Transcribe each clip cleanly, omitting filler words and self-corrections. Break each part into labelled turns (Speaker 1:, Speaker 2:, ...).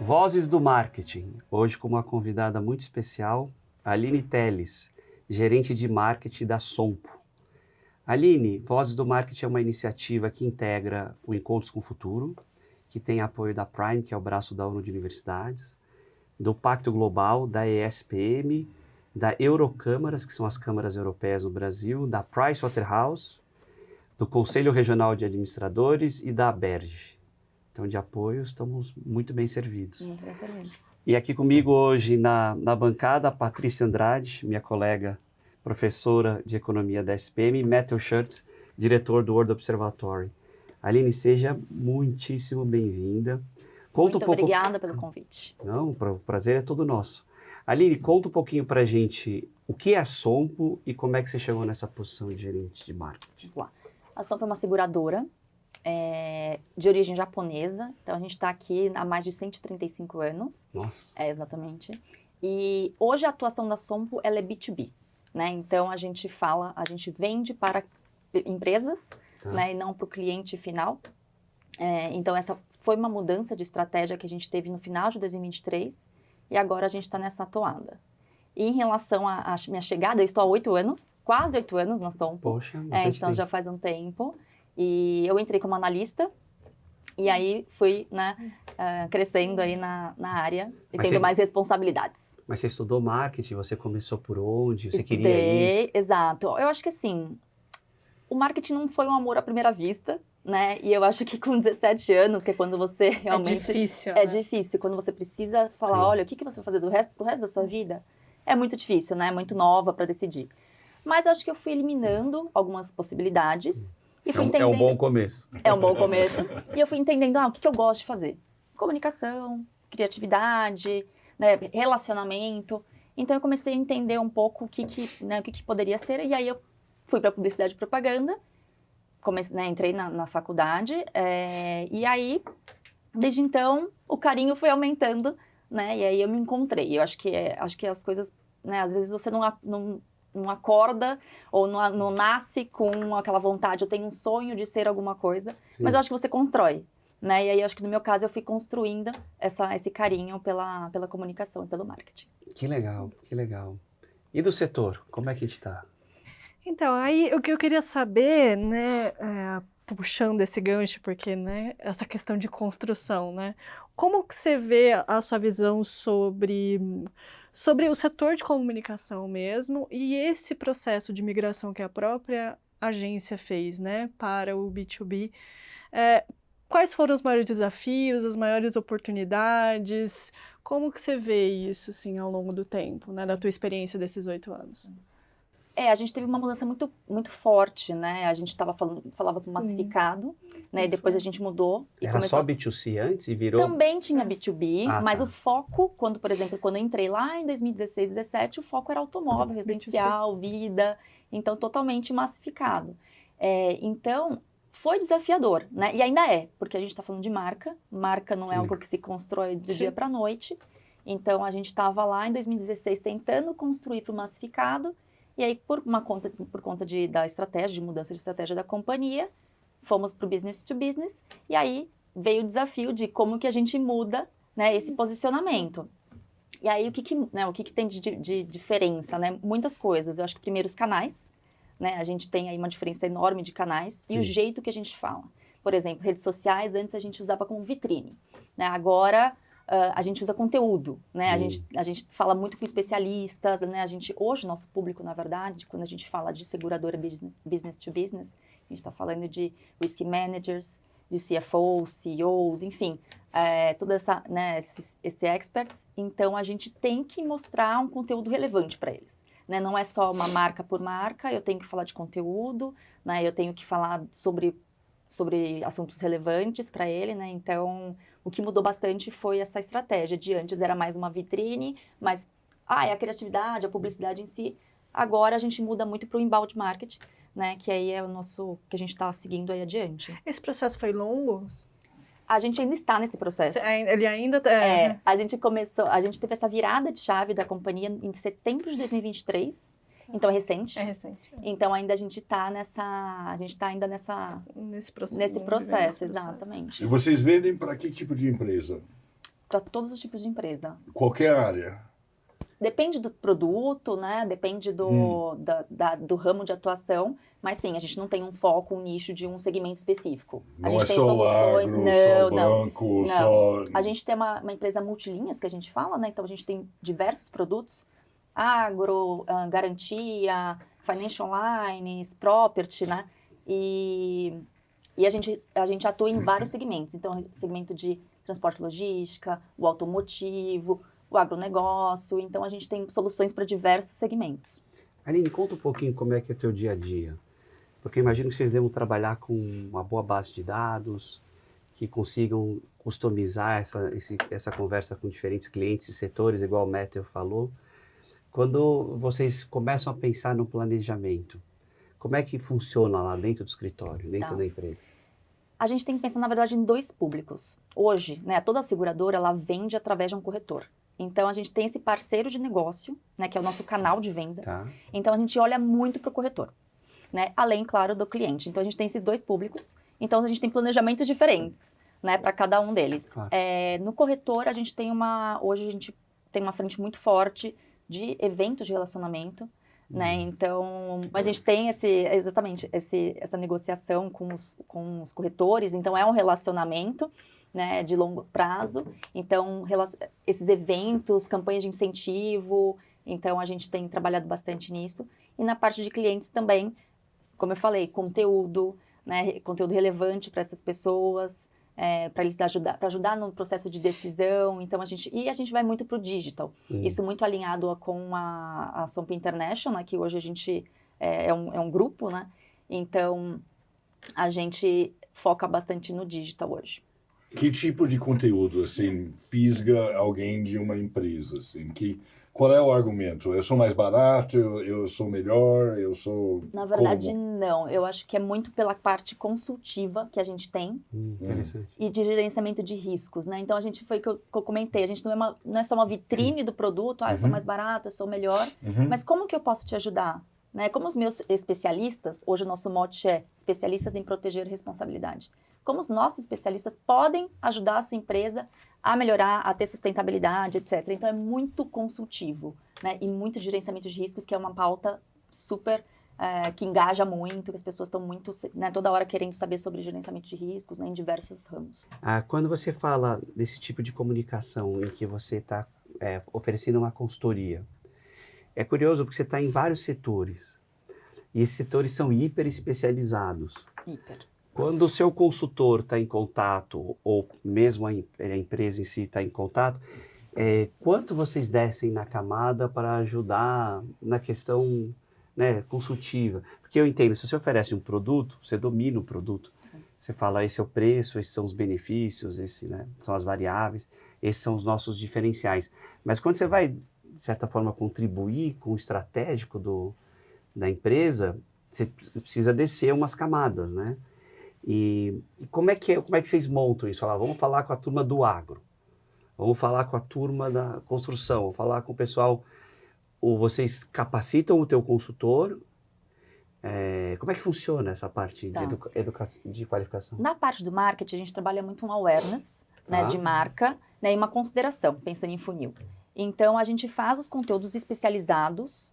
Speaker 1: Vozes do Marketing, hoje com uma convidada muito especial, Aline Telles, gerente de marketing da Sompo. Aline, Vozes do Marketing é uma iniciativa que integra o Encontros com o Futuro, que tem apoio da Prime, que é o braço da ONU de Universidades, do Pacto Global, da ESPM, da Eurocâmaras, que são as câmaras europeias no Brasil, da Pricewaterhouse, do Conselho Regional de Administradores e da ABERJ. Então, de apoio, estamos muito bem servidos.
Speaker 2: Muito bem servidos.
Speaker 1: E aqui comigo hoje na bancada, a Patrícia Andrade, minha colega, professora de Economia da SPM, e Matthew Schurtz, diretor do World Observatory. Aline, seja muitíssimo bem-vinda.
Speaker 2: Muito obrigada pelo convite.
Speaker 1: Não, o prazer é todo nosso. Aline, conta um pouquinho pra gente o que é a Sompo e como é que você chegou nessa posição de gerente de marketing.
Speaker 2: Vamos lá. A Sompo é uma seguradora de origem japonesa, então a gente está aqui há mais de 135 anos.
Speaker 1: Nossa.
Speaker 2: Exatamente. E hoje a atuação da Sompo ela é B2B, né? Então a gente vende para empresas, né? E não para o cliente final. Então essa foi uma mudança de estratégia que a gente teve no final de 2023 e agora a gente está nessa toada. E em relação à minha chegada, eu estou há 8 anos, quase 8 anos na Sompo.
Speaker 1: Poxa,
Speaker 2: então já faz um tempo. E eu entrei como analista e aí fui, né, crescendo aí na área e tendo mais responsabilidades.
Speaker 1: Mas você estudou marketing, você começou por onde? Você
Speaker 2: Estudei,
Speaker 1: queria isso?
Speaker 2: Exato. Eu acho que assim, o marketing não foi um amor à primeira vista, né? E eu acho que com 17 anos, que é quando você realmente...
Speaker 3: É difícil,
Speaker 2: É difícil, quando você precisa falar,
Speaker 1: Sim.
Speaker 2: olha, o que você vai fazer pro resto da sua vida? É muito difícil, né? Muito nova para decidir. Mas eu acho que eu fui eliminando algumas possibilidades e fui entendendo...
Speaker 4: É um bom começo.
Speaker 2: É um bom começo. E eu fui entendendo, o que eu gosto de fazer? Comunicação, criatividade, né, relacionamento. Então eu comecei a entender um pouco o que poderia ser. E aí eu fui para publicidade e propaganda. Comecei, né, entrei na faculdade. E aí, desde então, o carinho foi aumentando, né? E aí eu me encontrei. Eu acho que as coisas, né, às vezes você não acorda ou não nasce com aquela vontade, eu tenho um sonho de ser alguma coisa,
Speaker 1: Sim.
Speaker 2: mas eu acho que você constrói, né? E aí eu acho que no meu caso eu fui construindo esse carinho pela comunicação e pelo marketing.
Speaker 1: Que legal, que legal. E do setor, como é que a gente está?
Speaker 3: Então, aí o que eu queria saber, né, puxando esse gancho, porque, né, essa questão de construção, né, como que você vê a sua visão sobre o setor de comunicação mesmo e esse processo de migração que a própria agência fez, né, para o B2B? Quais foram os maiores desafios, as maiores oportunidades? Como que você vê isso, assim, ao longo do tempo, né, da tua experiência desses 8 anos?
Speaker 2: A gente teve uma mudança muito, muito forte, né? A gente falava com massificado, né? E depois a gente mudou. E
Speaker 1: Era só B2C antes e virou...
Speaker 2: Também tinha B2B, mas
Speaker 1: tá.
Speaker 2: o foco, por exemplo, quando eu entrei lá em 2016, 2017, o foco era automóvel, residencial, vida, então totalmente massificado. Então, foi desafiador, né? E ainda é, porque a gente está falando de marca não é algo que se constrói do dia para a noite. Então, a gente estava lá em 2016 tentando construir para o massificado. E aí, por conta da estratégia, de mudança de estratégia da companhia, fomos para o business to business, e aí veio o desafio de como que a gente muda, né, esse posicionamento. E aí, o que tem de diferença, né? Muitas coisas. Eu acho que primeiro os canais, né? A gente tem aí uma diferença enorme de canais, e o jeito que a gente fala. Por exemplo, redes sociais, antes a gente usava como vitrine, né? Agora... a gente usa conteúdo, né? A gente fala muito com especialistas, né? Hoje, nosso público, na verdade, quando a gente fala de seguradora business to business, a gente está falando de risk managers, de CFOs, CEOs, enfim, toda esse experts. Então, a gente tem que mostrar um conteúdo relevante para eles, né? Não é só uma marca por marca, eu tenho que falar de conteúdo, né? Eu tenho que falar sobre assuntos relevantes para ele, né? Então, o que mudou bastante foi essa estratégia. De antes era mais uma vitrine, mas é a criatividade, a publicidade em si. Agora a gente muda muito para o inbound marketing, né? Que aí é o nosso, que a gente está seguindo aí adiante.
Speaker 3: Esse processo foi longo?
Speaker 2: A gente ainda está nesse processo.
Speaker 3: Ele ainda...
Speaker 2: A gente teve essa virada de chave da companhia em setembro de 2023. Então é recente.
Speaker 3: É recente.
Speaker 2: Então ainda a gente está ainda nesse processo, exatamente.
Speaker 4: E vocês vendem para que tipo de empresa?
Speaker 2: para todos os tipos de empresa.
Speaker 4: Qualquer área.
Speaker 2: Depende do produto, né? Depende do ramo de atuação, mas sim, a gente não tem um foco, um nicho de um segmento específico. A
Speaker 4: Não
Speaker 2: gente
Speaker 4: é
Speaker 2: tem
Speaker 4: só
Speaker 2: soluções,
Speaker 4: agro, só
Speaker 2: não.
Speaker 4: banco, só...
Speaker 2: A gente tem uma empresa multilinhas que a gente fala, né? Então a gente tem diversos produtos, agro, garantia, financial lines, property, né? E a gente atua em vários segmentos. Então, segmento de transporte e logística, o automotivo, o agronegócio. Então, a gente tem soluções para diversos segmentos.
Speaker 1: Aline, conta um pouquinho como é que é o teu dia a dia. Porque eu imagino que vocês devam trabalhar com uma boa base de dados, que consigam customizar essa conversa com diferentes clientes e setores, igual o Matthew falou. Quando vocês começam a pensar no planejamento, como é que funciona lá dentro do escritório, dentro da empresa?
Speaker 2: A gente tem que pensar, na verdade, em dois públicos. Hoje, né, toda seguradora, ela vende através de um corretor. Então, a gente tem esse parceiro de negócio, né, que é o nosso canal de venda.
Speaker 1: Tá.
Speaker 2: Então, a gente olha muito para o corretor, né, além, claro, do cliente. Então, a gente tem esses dois públicos. Então, a gente tem planejamentos diferentes, né, para cada um deles.
Speaker 1: Claro.
Speaker 2: No corretor, hoje a gente tem uma frente muito forte de eventos de relacionamento, né? Então, a gente tem essa negociação com os corretores, então é um relacionamento, né, de longo prazo. Então, esses eventos, campanhas de incentivo, então a gente tem trabalhado bastante nisso. E na parte de clientes também, como eu falei, conteúdo, né, conteúdo relevante para essas pessoas, para eles ajudar no processo de decisão. Então, a gente vai muito para o digital. Isso muito alinhado com a Sompo International, que hoje a gente é um grupo, né? Então, a gente foca bastante no digital hoje.
Speaker 4: Que tipo de conteúdo, assim, fisga alguém de uma empresa, assim, qual é o argumento? Eu sou mais barato, eu sou melhor, eu sou...
Speaker 2: Na verdade,
Speaker 4: como?
Speaker 2: não. Eu acho que é muito pela parte consultiva que a gente tem
Speaker 1: Interessante.
Speaker 2: e de gerenciamento de riscos, né? Então, foi o que eu comentei, a gente não é só uma vitrine do produto, eu sou mais barato, eu sou melhor, mas como que eu posso te ajudar? Né? Como os meus especialistas, hoje o nosso mote é especialistas em proteger responsabilidade. Como os nossos especialistas podem ajudar a sua empresa a melhorar, a ter sustentabilidade, etc. Então, é muito consultivo, né? E muito gerenciamento de riscos, que é uma pauta super, que engaja muito, que as pessoas estão muito, né, toda hora querendo saber sobre gerenciamento de riscos, né, em diversos ramos.
Speaker 1: Quando você fala desse tipo de comunicação em que você está oferecendo uma consultoria, é curioso porque você está em vários setores, e esses setores são hiper especializados.
Speaker 2: Hiper.
Speaker 1: Quando o seu consultor está em contato, ou mesmo a empresa em si está em contato, quanto vocês descem na camada para ajudar na questão, né, consultiva? Porque eu entendo, se você oferece um produto, você domina o produto. Sim. Você fala, esse é o preço, esses são os benefícios, né, são as variáveis, esses são os nossos diferenciais. Mas quando você vai, de certa forma, contribuir com o estratégico da empresa, você precisa descer umas camadas, né? E como é que vocês montam isso? Vamos falar com a turma do agro, vamos falar com a turma da construção, vamos falar com o pessoal, ou vocês capacitam o teu consultor? Como é que funciona essa parte de qualificação?
Speaker 2: Na parte do marketing, a gente trabalha muito um awareness, né, de marca, né, e uma consideração, pensando em funil. Então, a gente faz os conteúdos especializados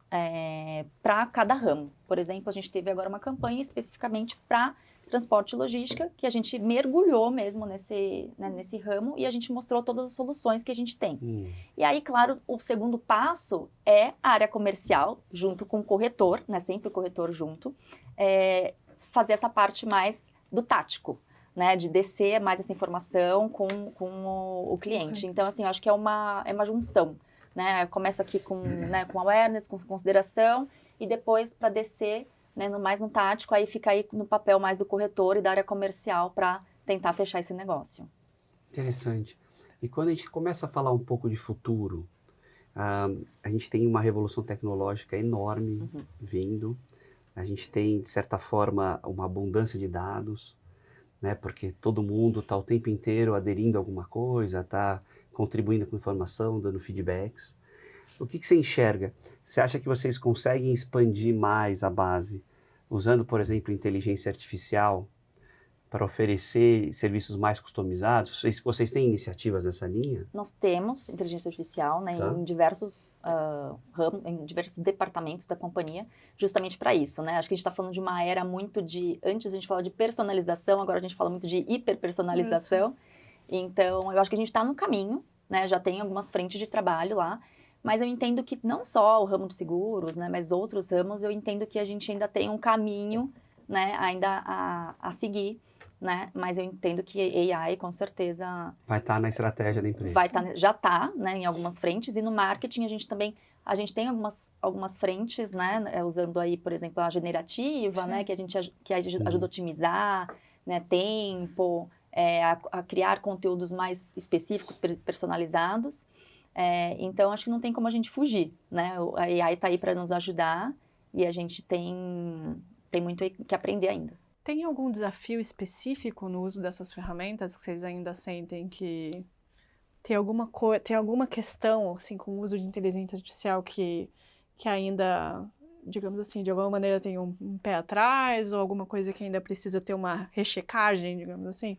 Speaker 2: para cada ramo. Por exemplo, a gente teve agora uma campanha especificamente para transporte e logística, que a gente mergulhou mesmo nesse ramo e a gente mostrou todas as soluções que a gente tem. E aí, claro, o segundo passo é a área comercial, junto com o corretor, né, sempre o corretor junto, fazer essa parte mais do tático, né, de descer mais essa informação com o cliente. Então, assim, eu acho que é uma junção, né? Começo aqui com awareness, com consideração, e depois para descer, né, mais no tático, aí fica aí no papel mais do corretor e da área comercial para tentar fechar esse negócio.
Speaker 1: Interessante. E quando a gente começa a falar um pouco de futuro, a gente tem uma revolução tecnológica enorme vindo, a gente tem, de certa forma, uma abundância de dados, né, porque todo mundo está o tempo inteiro aderindo a alguma coisa, está contribuindo com informação, dando feedbacks. O que você enxerga? Você acha que vocês conseguem expandir mais a base, usando, por exemplo, inteligência artificial, para oferecer serviços mais customizados? Vocês têm iniciativas nessa linha?
Speaker 2: Nós temos inteligência artificial, né,
Speaker 1: Tá.
Speaker 2: em diversos ramos, em diversos departamentos da companhia, justamente para isso, né? Acho que a gente está falando de uma era muito de... Antes a gente falava de personalização, agora a gente fala muito de hiperpersonalização. Então, eu acho que a gente está no caminho, né? Já tem algumas frentes de trabalho lá, mas eu entendo que não só o ramo de seguros, né, mas outros ramos, eu entendo que a gente ainda tem um caminho, né, ainda a seguir, né? Mas eu entendo que AI, com certeza,
Speaker 1: Vai estar na estratégia da empresa.
Speaker 2: já está, né, em algumas frentes, e no marketing a gente tem algumas frentes, né, usando aí, por exemplo, a generativa, né, que ajuda a otimizar, né, tempo, a criar conteúdos mais específicos, personalizados. Então, acho que não tem como a gente fugir, né? A AI está aí para nos ajudar e a gente tem muito que aprender ainda.
Speaker 3: Tem algum desafio específico no uso dessas ferramentas que vocês ainda sentem que tem alguma questão, assim, com o uso de inteligência artificial que ainda, digamos assim, de alguma maneira tem um pé atrás ou alguma coisa que ainda precisa ter uma rechecagem, digamos assim?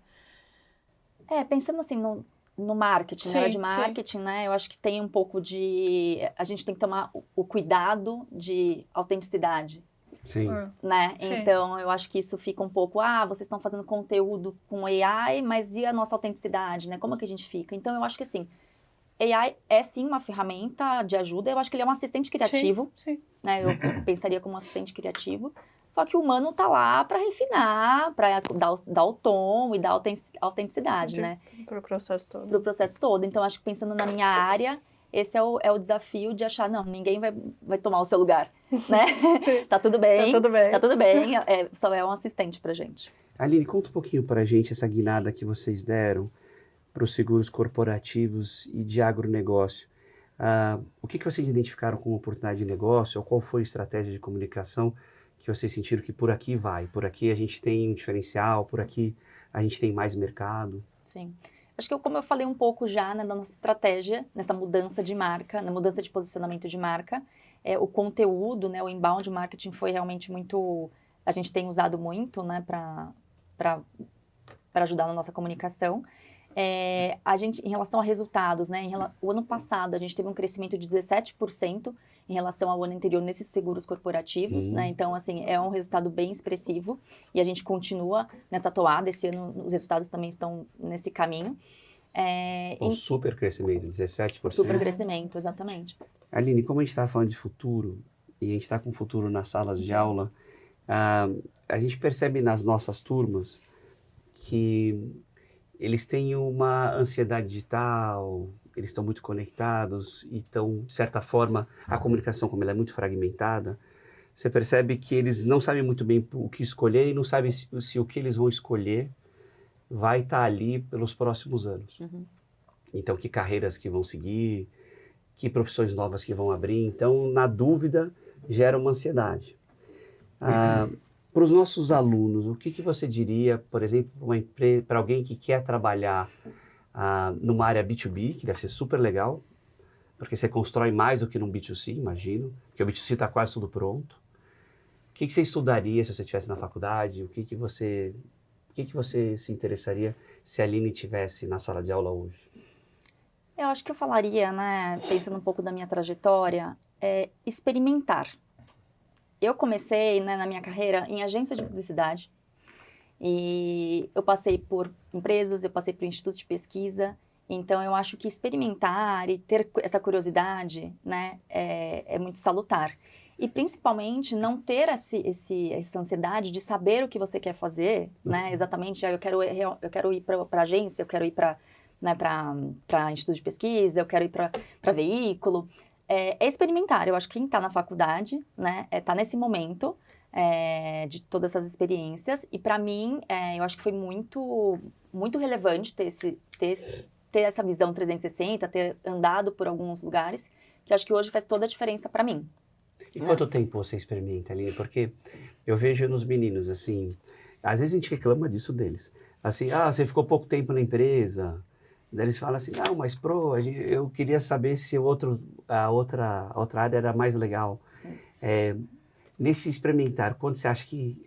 Speaker 2: Pensando assim no marketing, na área de
Speaker 3: Sim,
Speaker 2: marketing, né? Eu acho que tem um pouco de... A gente tem que tomar o cuidado de autenticidade,
Speaker 1: Sim.
Speaker 2: né?
Speaker 3: Sim.
Speaker 2: Então, eu acho que isso fica um pouco... vocês estão fazendo conteúdo com AI, mas e a nossa autenticidade, né? Como é que a gente fica? Então, eu acho que assim, AI é sim uma ferramenta de ajuda. Eu acho que ele é um assistente criativo,
Speaker 3: Sim.
Speaker 2: né? Eu pensaria como um assistente criativo. Só que o humano tá lá para refinar, para dar o tom e dar autenticidade, né?
Speaker 3: Para o processo todo.
Speaker 2: Para o processo todo. Então, acho que pensando na minha área, esse é o desafio de achar, não, ninguém vai tomar o seu lugar, né? Tá tudo bem.
Speaker 3: Tá tudo bem.
Speaker 2: Tá tudo bem. Só é um assistente pra gente.
Speaker 1: Aline, conta um pouquinho para a gente essa guinada que vocês deram para os seguros corporativos e de agronegócio. O que vocês identificaram como oportunidade de negócio, ou qual foi a estratégia de comunicação que vocês sentiram que por aqui vai, por aqui a gente tem um diferencial, por aqui a gente tem mais mercado?
Speaker 2: Sim. Acho que como eu falei um pouco já, né, da nossa estratégia, nessa mudança de marca, na mudança de posicionamento de marca, o conteúdo, né, o inbound marketing foi realmente muito... A gente tem usado muito, né, para ajudar na nossa comunicação. A gente, em relação a resultados, né, o ano passado a gente teve um crescimento de 17% em relação ao ano anterior nesses seguros corporativos, né? Então, assim, é um resultado bem expressivo e a gente continua nessa toada. Esse ano os resultados também estão nesse caminho.
Speaker 1: Super crescimento, 17%.
Speaker 2: Super crescimento, exatamente.
Speaker 1: Aline, como a gente estava falando de futuro, e a gente está com o futuro nas salas de aula, a gente percebe nas nossas turmas que eles têm uma ansiedade digital, eles estão muito conectados e estão, de certa forma, a comunicação, como ela é muito fragmentada, você percebe que eles não sabem muito bem o que escolher e não sabem se o que eles vão escolher vai estar ali pelos próximos anos. Então, que carreiras que vão seguir, que profissões novas que vão abrir. Então, na dúvida, gera uma ansiedade. Para os nossos alunos, o que você diria, por exemplo, para alguém que quer trabalhar numa área B2B, que deve ser super legal, porque você constrói mais do que num B2C, imagino, porque o B2C está quase tudo pronto. O que você estudaria se você estivesse na faculdade? O que você se interessaria se a Aline estivesse na sala de aula hoje?
Speaker 2: Eu acho que eu falaria, né, pensando um pouco da minha trajetória, experimentar. Eu comecei, né, na minha carreira em agência de publicidade e eu passei por empresas, eu passei por institutos de pesquisa, então eu acho que experimentar e ter essa curiosidade, né, é muito salutar. E principalmente não ter essa ansiedade de saber o que você quer fazer, né, exatamente, eu quero ir para agência, eu quero ir para instituto de pesquisa, eu quero ir para veículo. É experimentar. Eu acho que quem está na faculdade, né, está nesse momento de todas essas experiências. E para mim, eu acho que foi muito, muito relevante ter essa visão 360, ter andado por alguns lugares, que eu acho que hoje faz toda a diferença para mim.
Speaker 1: E quanto tempo você experimenta, Aline? Porque eu vejo nos meninos, assim, às vezes a gente reclama disso deles. Assim, você ficou pouco tempo na empresa. Daí eles falam assim, não, mas eu queria saber se a outra área era mais legal. Nesse experimentar, quando você acha que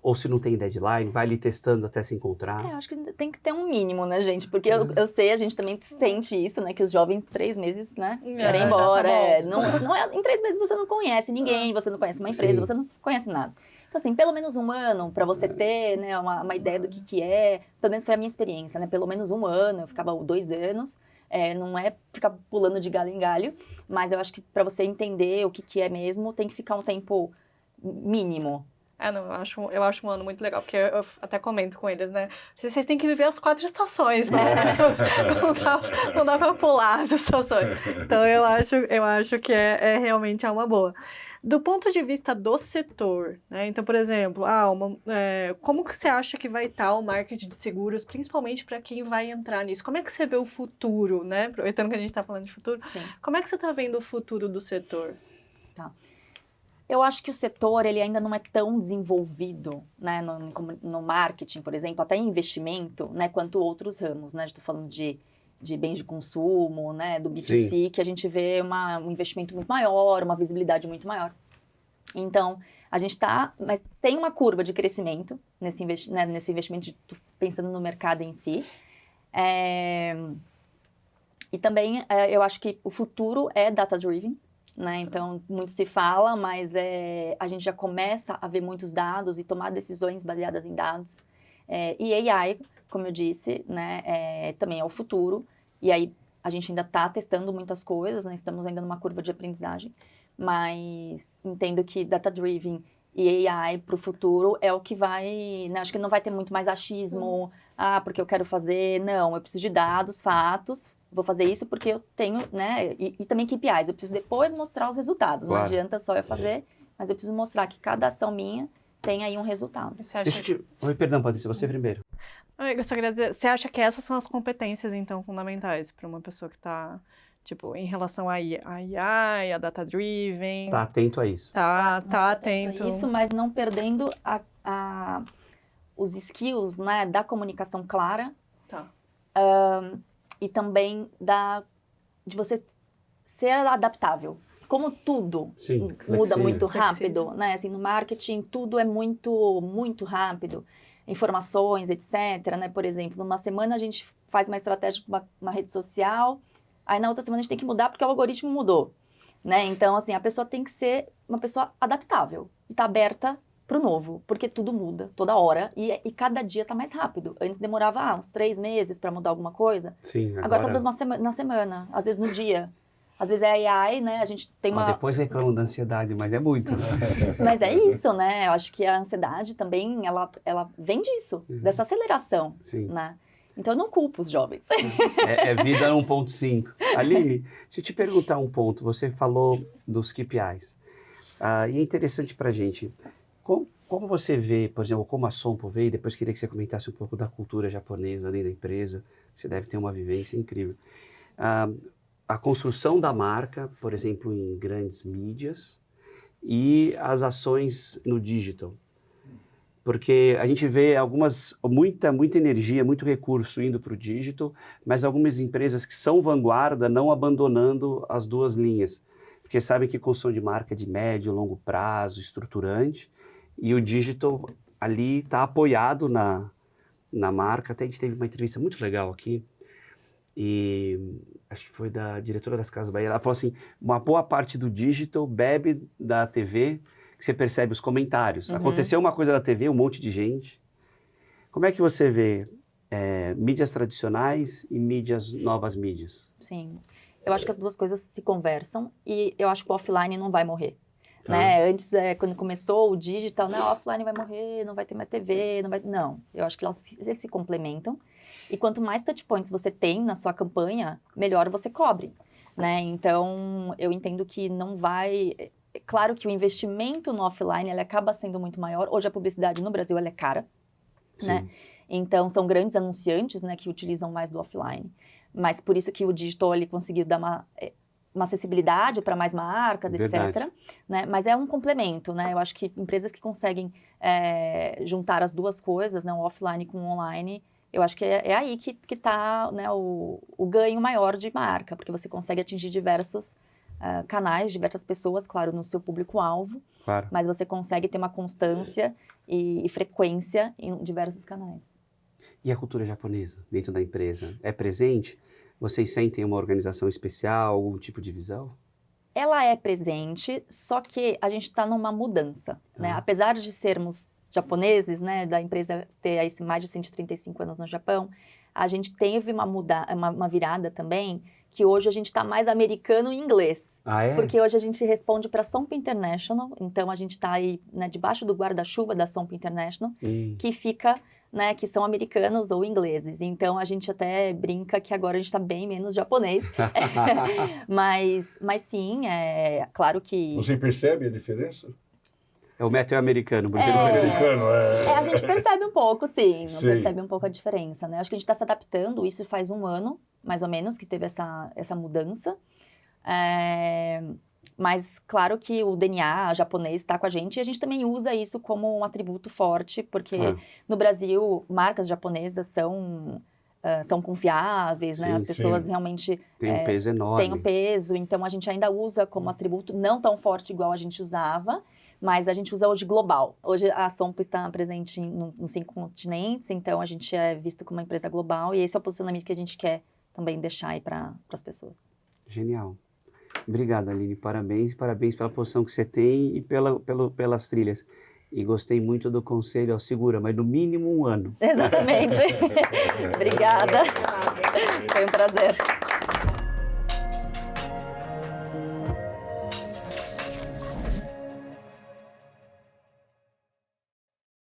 Speaker 1: Ou se não tem deadline, vai ali testando até se encontrar?
Speaker 2: Acho que tem que ter um mínimo, né, gente? Porque eu sei, a gente também sente isso, né? Que os jovens, 3 meses, né? Querem ir
Speaker 3: já tá
Speaker 2: embora.
Speaker 3: bom.
Speaker 2: Não é, em 3 meses você não conhece ninguém, você não conhece uma empresa,
Speaker 1: Sim.
Speaker 2: você não conhece nada. Então, assim, pelo menos 1 ano para você ter, né, uma ideia do que é. Pelo menos foi a minha experiência, né? Pelo menos 1 ano, eu ficava 2 anos. Não é ficar pulando de galho em galho, mas eu acho que para você entender o que é mesmo, tem que ficar um tempo mínimo.
Speaker 3: Não, eu acho um ano muito legal, porque eu até comento com eles, né? Vocês têm que viver as 4 estações, né? Não dá pra pular as estações. Então, eu acho que realmente é uma boa. Do ponto de vista do setor, né? Então, por exemplo, como que você acha que vai estar o marketing de seguros, principalmente para quem vai entrar nisso? Como é que você vê o futuro, né? Aproveitando que a gente está falando de futuro,
Speaker 2: Sim.
Speaker 3: Como é que você está vendo o futuro do setor?
Speaker 2: Tá. Eu acho que o setor, ele ainda não é tão desenvolvido, né, no marketing, por exemplo, até em investimento, né, quanto outros ramos, né? Estou falando de bens de consumo, né, do B2C,
Speaker 1: Sim.
Speaker 2: que a gente vê um investimento muito maior, uma visibilidade muito maior. Então, a gente está, mas tem uma curva de crescimento nesse investimento, pensando no mercado em si. E também, eu acho que o futuro é data-driven, né? Então, muito se fala, mas a gente já começa a ver muitos dados e tomar decisões baseadas em dados. E AI, como eu disse, né, também é o futuro. E aí, a gente ainda está testando muitas coisas, né? Estamos ainda numa curva de aprendizagem. Mas entendo que data-driven e AI para o futuro é o que vai... Né? Acho que não vai ter muito mais achismo. Porque eu quero fazer... Não, eu preciso de dados, fatos... Vou fazer isso porque eu tenho, né? E também KPIs. Eu preciso depois mostrar os resultados.
Speaker 1: Claro.
Speaker 2: Não adianta só eu fazer, mas eu preciso mostrar que cada ação minha tem aí um resultado.
Speaker 3: Você acha...
Speaker 1: Oi, perdão, Patrícia, você primeiro.
Speaker 3: Eu só queria dizer, você acha que essas são as competências, então, fundamentais para uma pessoa que está, tipo, em relação a AI, a data-driven?
Speaker 1: Tá atento a isso.
Speaker 3: Tá atento.
Speaker 2: Isso, mas não perdendo os skills, né, da comunicação clara.
Speaker 3: Tá.
Speaker 2: E também de você ser adaptável. Como tudo
Speaker 1: Sim,
Speaker 2: muda
Speaker 1: flexível.
Speaker 2: muito rápido,
Speaker 3: Flexível.
Speaker 2: né? Assim, no marketing, tudo é muito, muito rápido. Informações, etc, né? Por exemplo, numa semana a gente faz uma estratégia para uma rede social, aí na outra semana a gente tem que mudar porque o algoritmo mudou, né? Então, assim, a pessoa tem que ser uma pessoa adaptável, estar aberta para o novo, porque tudo muda toda hora e cada dia está mais rápido. Antes demorava uns 3 meses para mudar alguma coisa.
Speaker 1: Sim,
Speaker 2: Agora tá mudando na semana, às vezes no dia. Às vezes é AI, né? A gente tem uma...
Speaker 1: Depois reclamam da ansiedade, mas é muito, né?
Speaker 2: Mas é isso, né? Eu acho que a ansiedade também, ela vem disso, dessa aceleração,
Speaker 1: Sim.
Speaker 2: né? Então eu não culpo os jovens.
Speaker 1: É vida 1.5. Aline, deixa eu te perguntar um ponto. Você falou dos KPIs. E é interessante pra gente. Como você vê, por exemplo, como a Sompo vê, e depois queria que você comentasse um pouco da cultura japonesa ali da empresa, você deve ter uma vivência incrível. A construção da marca, por exemplo, em grandes mídias, e as no digital. Porque a gente vê muita energia, muito recurso indo para o digital, mas algumas empresas que são vanguarda não abandonando as duas linhas. Porque sabem que construção de marca é de médio, longo prazo, estruturante, e o digital ali está apoiado na marca. Até a gente teve uma entrevista muito legal aqui, e acho que foi da diretora das Casas Bahia. Ela falou assim, uma boa parte do digital bebe da TV, que você percebe os comentários. Aconteceu uma coisa da TV, um monte de gente. Como é que você vê mídias tradicionais e novas mídias?
Speaker 2: Sim. Eu acho que as duas coisas se conversam e eu acho que o offline não vai morrer. Né? Antes, quando começou o digital, né, o offline vai morrer, não vai ter mais TV, não vai... Não, eu acho que eles se complementam. E quanto mais touchpoints você tem na sua campanha, melhor você cobre, né? Então, eu entendo que não vai... Claro que o investimento no offline, ele acaba sendo muito maior. Hoje, a publicidade no Brasil, ela é cara, né? Então, são grandes anunciantes, né, que utilizam mais do offline. Mas por isso que o digital, ele conseguiu dar uma acessibilidade para mais marcas, etc. Né? Mas é um complemento, né? Eu acho que empresas que conseguem juntar as duas coisas, né, o offline com o online, eu acho que é aí que está, né, o ganho maior de marca, porque você consegue atingir diversos canais, diversas pessoas, claro, no seu público-alvo,
Speaker 1: Claro.
Speaker 2: mas você consegue ter uma constância e frequência em diversos canais.
Speaker 1: E a cultura japonesa dentro da empresa? É presente? Vocês sentem uma organização especial, algum tipo de visão?
Speaker 2: Ela é presente, só que a gente está numa mudança, né? Apesar de sermos japoneses, né, da empresa ter aí mais de 135 anos no Japão, a gente teve uma virada também, que hoje a gente está mais americano e inglês.
Speaker 1: Ah, é?
Speaker 2: Porque hoje a gente responde para a Sompo International, então a gente está aí, né, debaixo do guarda-chuva da Sompo International, que fica, né, que são americanos ou ingleses. Então a gente até brinca que agora a gente está bem menos japonês. mas sim, é claro que...
Speaker 4: Você percebe a diferença?
Speaker 1: É o método americano, porque
Speaker 4: Americano,
Speaker 2: a gente percebe um pouco, sim.
Speaker 4: Sim.
Speaker 2: Percebe um pouco a diferença, né? Acho que a gente está se adaptando, isso faz um ano, mais ou menos, que teve essa mudança. Mas, claro que o DNA japonês está com a gente e a gente também usa isso como um atributo forte, porque no Brasil, marcas japonesas são confiáveis, né?
Speaker 1: Sim,
Speaker 2: As pessoas
Speaker 4: sim.
Speaker 2: realmente
Speaker 1: tem um peso enorme.
Speaker 2: têm o peso, então a gente ainda usa como atributo, não tão forte igual a gente usava, mas a gente usa hoje global. Hoje a Sompo está presente nos 5 continentes, então a gente é visto como uma empresa global e esse é o posicionamento que a gente quer também deixar aí para as pessoas.
Speaker 1: Genial. Obrigado, Aline. Parabéns pela posição que você tem e pelas trilhas. E gostei muito do conselho, segura, mas no mínimo 1 ano.
Speaker 2: Exatamente. Obrigada. Foi um prazer.